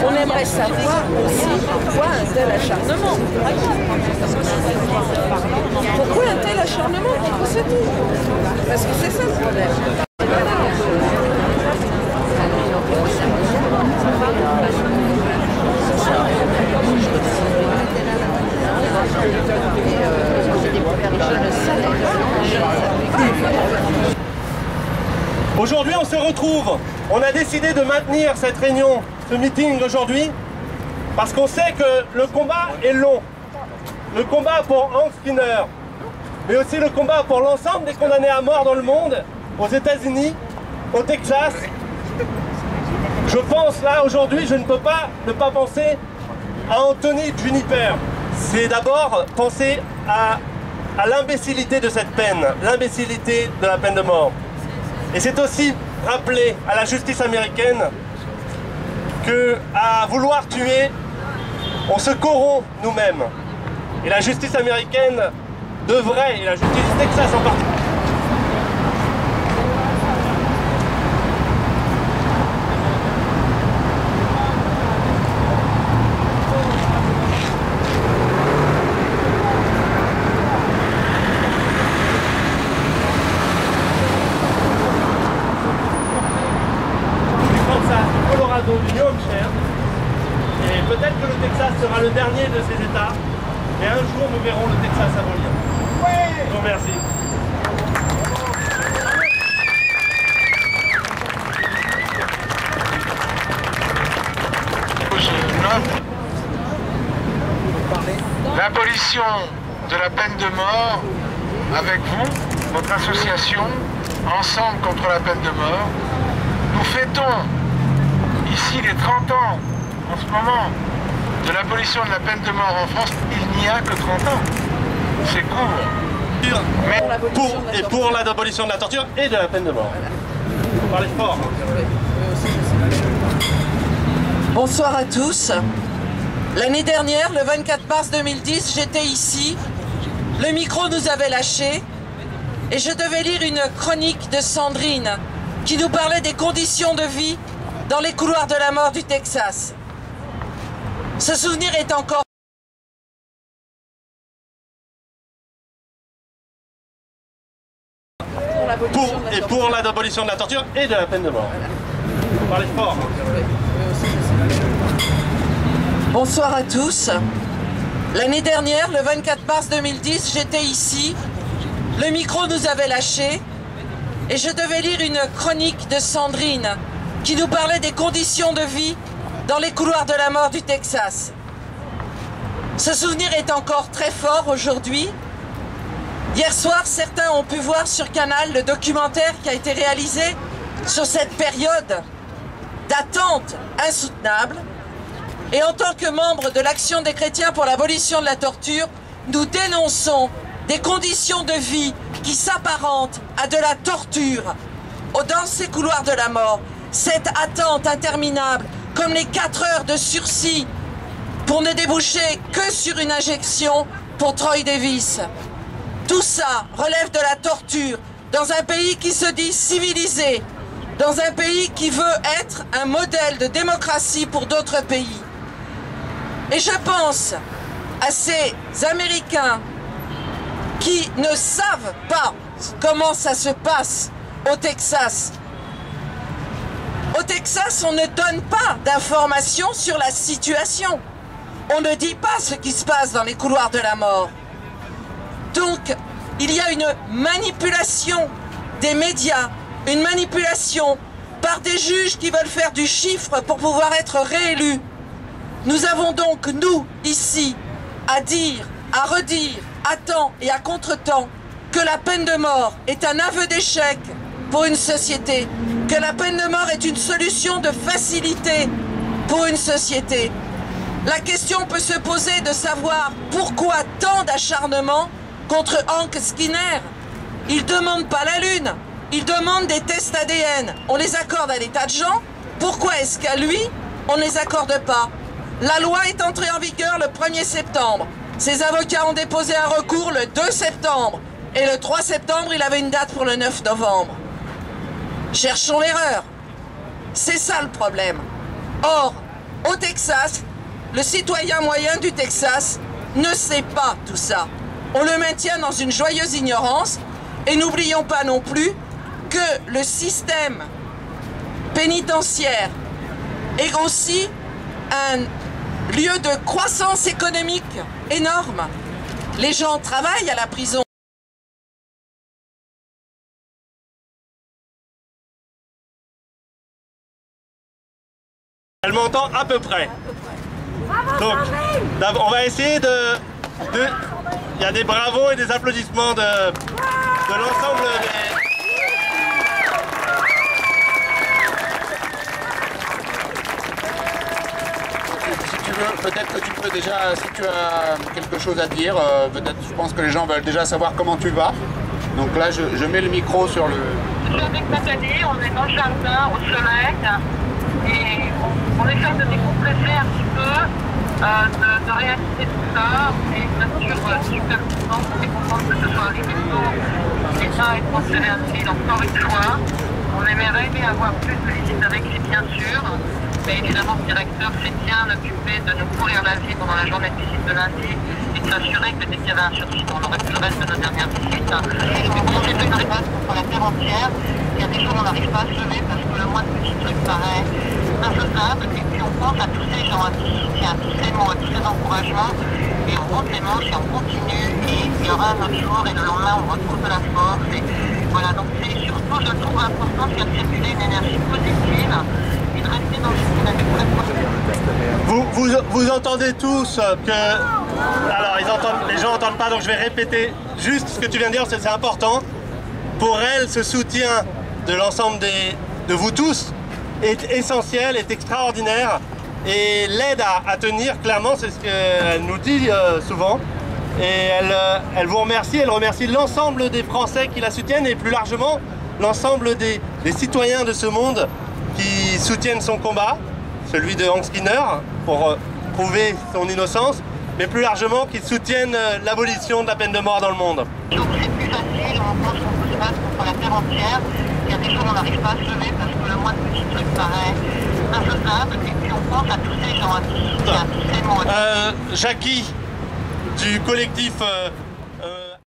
On aimerait savoir aussi pourquoi un tel acharnement. Pourquoi un tel acharnement contre ce tout? Parce que c'est ça le problème. Aujourd'hui, on se retrouve. On a décidé de maintenir cette réunion, ce meeting aujourd'hui, parce qu'on sait que le combat est long. Le combat pour Hank Skinner, mais aussi le combat pour l'ensemble des condamnés à mort dans le monde, aux États-Unis, au Texas. Je pense là, aujourd'hui, je ne peux pas ne pas penser à Anthony Juniper. C'est d'abord penser à l'imbécilité de cette peine, l'imbécilité de la peine de mort. Et c'est aussi rappeler à la justice américaine qu'à vouloir tuer, on se corrompt nous-mêmes. Et la justice américaine devrait, et la justice du Texas en particulier, du New Hampshire, et peut-être que le Texas sera le dernier de ces États, et un jour nous verrons le Texas abolir. Oui. Je vous remercie. L'abolition de la peine de mort avec vous, votre association, Ensemble contre la peine de mort, nous fêtons ici les 30 ans, en ce moment, de l'abolition de la peine de mort en France. Il n'y a que 30 ans. C'est court. Mais pour l'abolition de la torture et de la peine de mort. Vous parlez fort. Bonsoir à tous. L'année dernière, le 24 mars 2010, j'étais ici. Le micro nous avait lâchés et je devais lire une chronique de Sandrine qui nous parlait des conditions de vie dans les couloirs de la mort du Texas. Ce souvenir est encore pour l'abolition de la torture et de la peine de mort. Vous parlez fort. Bonsoir à tous. L'année dernière, le 24 mars 2010, j'étais ici. Le micro nous avait lâchés et je devais lire une chronique de Sandrine qui nous parlait des conditions de vie dans les couloirs de la mort du Texas. Ce souvenir est encore très fort aujourd'hui. Hier soir, certains ont pu voir sur Canal le documentaire qui a été réalisé sur cette période d'attente insoutenable. Et en tant que membre de l'Action des chrétiens pour l'abolition de la torture, nous dénonçons des conditions de vie qui s'apparentent à de la torture dans ces couloirs de la mort. Cette attente interminable, comme les 4 heures de sursis pour ne déboucher que sur une injection pour Troy Davis. Tout ça relève de la torture dans un pays qui se dit civilisé, dans un pays qui veut être un modèle de démocratie pour d'autres pays. Et je pense à ces Américains qui ne savent pas comment ça se passe au Texas. Au Texas, on ne donne pas d'informations sur la situation. On ne dit pas ce qui se passe dans les couloirs de la mort. Donc, il y a une manipulation des médias, une manipulation par des juges qui veulent faire du chiffre pour pouvoir être réélus. Nous avons donc, nous, ici, à dire, à redire, à temps et à contre-temps, que la peine de mort est un aveu d'échec pour une société, que la peine de mort est une solution de facilité pour une société. La question peut se poser de savoir pourquoi tant d'acharnement contre Hank Skinner. Il ne demande pas la lune, il demande des tests ADN. On les accorde à des tas de gens. Pourquoi est-ce qu'à lui, on ne les accorde pas? La loi est entrée en vigueur le 1er septembre. Ses avocats ont déposé un recours le 2 septembre. Et le 3 septembre, il avait une date pour le 9 novembre. Cherchons l'erreur. C'est ça le problème. Or, au Texas, le citoyen moyen du Texas ne sait pas tout ça. On le maintient dans une joyeuse ignorance. Et n'oublions pas non plus que le système pénitentiaire est aussi un lieu de croissance économique énorme. Les gens travaillent à la prison. Elle m'entend à peu près. Donc, on va essayer de... Il y a des bravos et des applaudissements de l'ensemble des... Si tu veux, peut-être que tu peux déjà, si tu as quelque chose à dire, peut-être, je pense que les gens veulent déjà savoir comment tu vas. Donc là, je mets le micro sur le... Je suis avec Nathalie, on est dans le jardin, au soleil, et on essaie de décompresser un petit peu, de réaliser tout ça, et bien sûr, super content, on est content que ce soit arrivé tôt. L'État est transféré à Lille encore une fois. On aimerait bien avoir plus de visites avec lui, bien sûr, mais évidemment, le directeur s'est bien occupé de nous courir la vie pendant la journée de visite de lundi et de s'assurer que dès qu'il y avait un sursis, on aurait le reste de nos dernières visites. Mais bon, c'est une réponse pour la terre entière. Il y a des jours où on n'arrive pas à se lever parce que le moindre petit truc paraît infaisable. Et puis on pense à tous ces gens, à tous ces soutiens, à tous ces mots, à tous ces encouragements. Et on monte les manches et on continue. Et il y aura un autre jour et le lendemain on retrouve de la force. Et voilà, donc c'est surtout, je trouve important de faire circuler une énergie positive et de rester dans une dynamique très positive. Vous entendez tous que... Alors, les gens n'entendent pas, donc je vais répéter juste ce que tu viens de dire, c'est important. Pour elle, ce soutien de l'ensemble de vous tous est essentiel, est extraordinaire et l'aide à tenir, clairement, c'est ce qu'elle nous dit souvent. Et elle vous remercie, elle remercie l'ensemble des Français qui la soutiennent et plus largement l'ensemble des citoyens de ce monde qui soutiennent son combat, celui de Hank Skinner, pour prouver son innocence, mais plus largement qui soutiennent l'abolition de la peine de mort dans le monde. Donc c'est plus facile, on pense qu'on peut se battre contre la terre entière. Il y a des jours où on n'arrive pas à se lever parce que le moindre petit truc paraît infaisable. Et puis on pense à tous ces gens, à tous ces soutiens, à tous ces mots. Jackie, du collectif